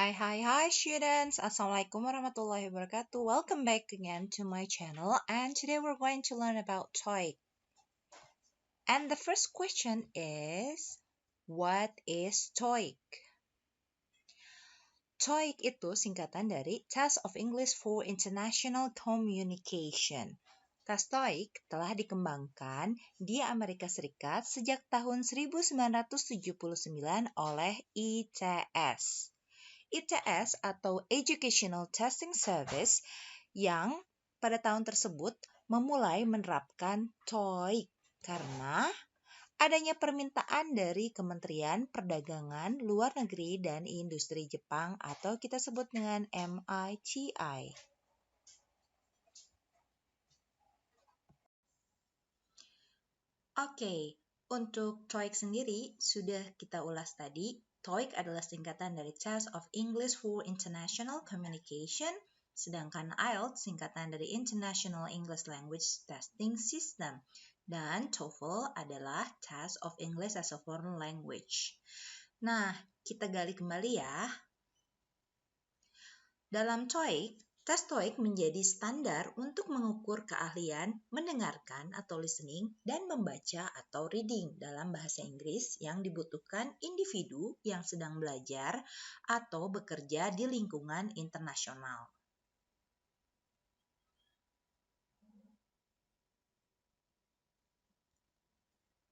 Hi students. Assalamualaikum warahmatullahi wabarakatuh. Welcome back again to my channel, and today we're going to learn about TOEIC. And the first question is, what is TOEIC? TOEIC itu singkatan dari Test of English for International Communication. Tes TOEIC telah dikembangkan di Amerika Serikat sejak tahun 1979 oleh ITS. ITS atau Educational Testing Service yang pada tahun tersebut memulai menerapkan TOEIC karena adanya permintaan dari Kementerian Perdagangan Luar Negeri dan Industri Jepang atau kita sebut dengan MITI. Oke, untuk TOEIC sendiri sudah kita ulas tadi. TOEIC adalah singkatan dari Test of English for International Communication, sedangkan IELTS singkatan dari International English Language Testing System, dan TOEFL adalah Test of English as a Foreign Language. Nah, kita gali kembali ya. Dalam TOEIC, tes TOEIC menjadi standar untuk mengukur keahlian mendengarkan atau listening dan membaca atau reading dalam bahasa Inggris yang dibutuhkan individu yang sedang belajar atau bekerja di lingkungan internasional.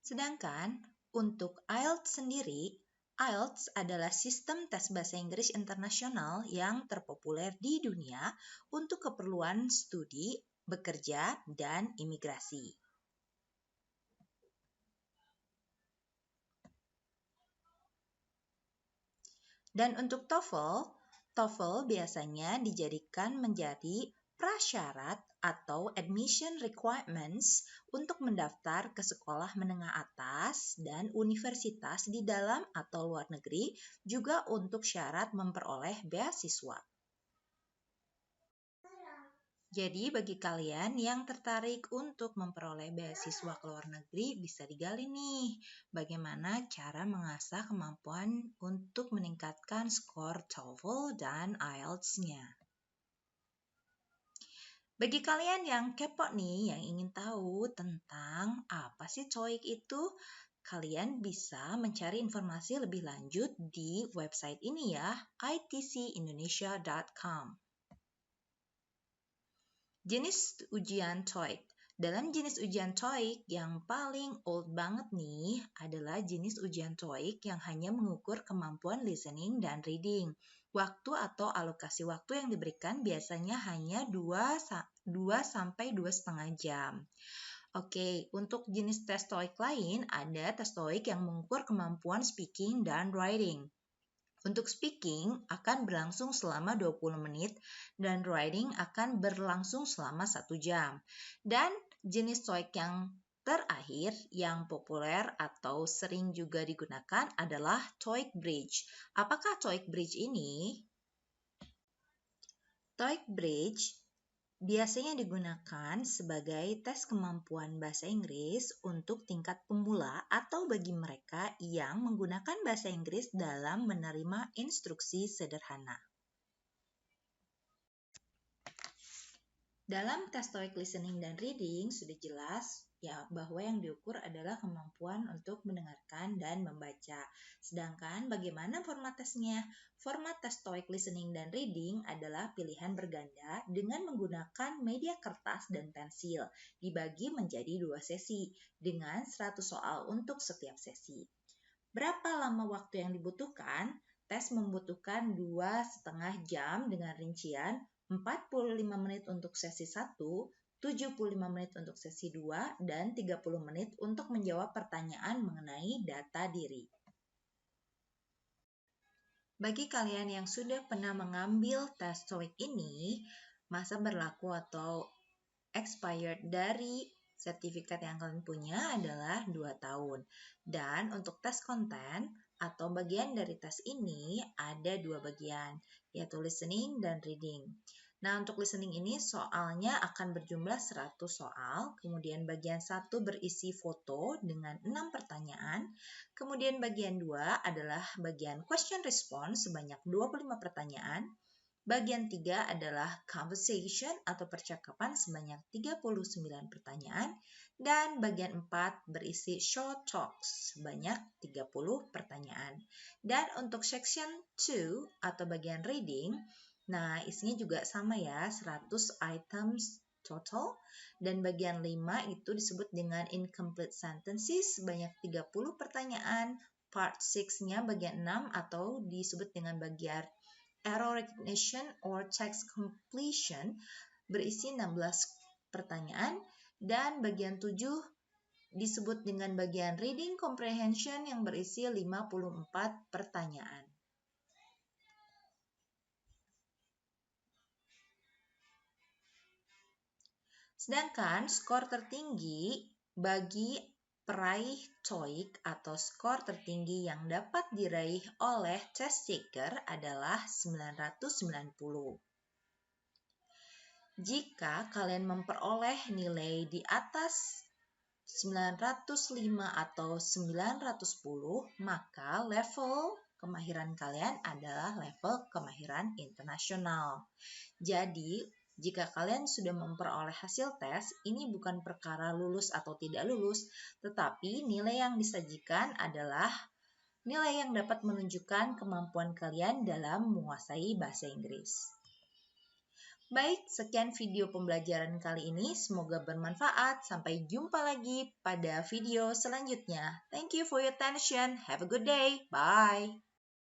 Sedangkan untuk IELTS sendiri, IELTS adalah sistem tes bahasa Inggris internasional yang terpopuler di dunia untuk keperluan studi, bekerja, dan imigrasi. Dan untuk TOEFL biasanya dijadikan menjadi prasyarat atau admission requirements untuk mendaftar ke sekolah menengah atas dan universitas di dalam atau luar negeri, juga untuk syarat memperoleh beasiswa. Jadi bagi kalian yang tertarik untuk memperoleh beasiswa ke luar negeri, bisa digali nih bagaimana cara mengasah kemampuan untuk meningkatkan skor TOEFL dan IELTS-nya. Bagi kalian yang kepo nih, yang ingin tahu tentang apa sih TOEIC itu, kalian bisa mencari informasi lebih lanjut di website ini ya, itcindonesia.com. Jenis ujian TOEIC. Dalam jenis ujian TOEIC yang paling old banget nih adalah jenis ujian TOEIC yang hanya mengukur kemampuan listening dan reading. Waktu atau alokasi waktu yang diberikan biasanya hanya 2-2,5 jam. Oke, untuk jenis tes TOEIC lain ada tes TOEIC yang mengukur kemampuan speaking dan writing. Untuk speaking akan berlangsung selama 20 menit dan writing akan berlangsung selama 1 jam. Dan jenis TOEIC yang terakhir yang populer atau sering juga digunakan adalah TOEIC Bridge. Apakah TOEIC Bridge ini? TOEIC Bridge biasanya digunakan sebagai tes kemampuan bahasa Inggris untuk tingkat pemula atau bagi mereka yang menggunakan bahasa Inggris dalam menerima instruksi sederhana. Dalam tes TOEIC listening dan reading sudah jelas ya bahwa yang diukur adalah kemampuan untuk mendengarkan dan membaca. Sedangkan bagaimana format tesnya? Format tes TOEIC listening dan reading adalah pilihan berganda dengan menggunakan media kertas dan pensil, dibagi menjadi 2 sesi dengan 100 soal untuk setiap sesi. Berapa lama waktu yang dibutuhkan? Tes membutuhkan 2,5 jam dengan rincian 45 menit untuk sesi 1, 75 menit untuk sesi 2, dan 30 menit untuk menjawab pertanyaan mengenai data diri. Bagi kalian yang sudah pernah mengambil tes TOEIC ini, masa berlaku atau expired dari sertifikat yang kalian punya adalah 2 tahun. Dan untuk tes konten atau bagian dari tes ini ada 2 bagian, yaitu listening dan reading. Nah, untuk listening ini soalnya akan berjumlah 100 soal, kemudian bagian 1 berisi foto dengan 6 pertanyaan, kemudian bagian 2 adalah bagian question response sebanyak 25 pertanyaan, bagian 3 adalah conversation atau percakapan sebanyak 39 pertanyaan, dan bagian 4 berisi short talks sebanyak 30 pertanyaan. Dan untuk section 2 atau bagian reading, nah, isinya juga sama ya, 100 items total. Dan bagian 5 itu disebut dengan incomplete sentences, sebanyak 30 pertanyaan. Part 6-nya bagian 6 atau disebut dengan bagian error recognition or text completion, berisi 16 pertanyaan. Dan bagian 7 disebut dengan bagian reading comprehension yang berisi 54 pertanyaan. Sedangkan skor tertinggi bagi peraih TOEIC atau skor tertinggi yang dapat diraih oleh test taker adalah 990. Jika kalian memperoleh nilai di atas 905 atau 910, maka level kemahiran kalian adalah level kemahiran internasional. Jadi, jika kalian sudah memperoleh hasil tes, ini bukan perkara lulus atau tidak lulus, tetapi nilai yang disajikan adalah nilai yang dapat menunjukkan kemampuan kalian dalam menguasai bahasa Inggris. Baik, sekian video pembelajaran kali ini. Semoga bermanfaat. Sampai jumpa lagi pada video selanjutnya. Thank you for your attention. Have a good day. Bye.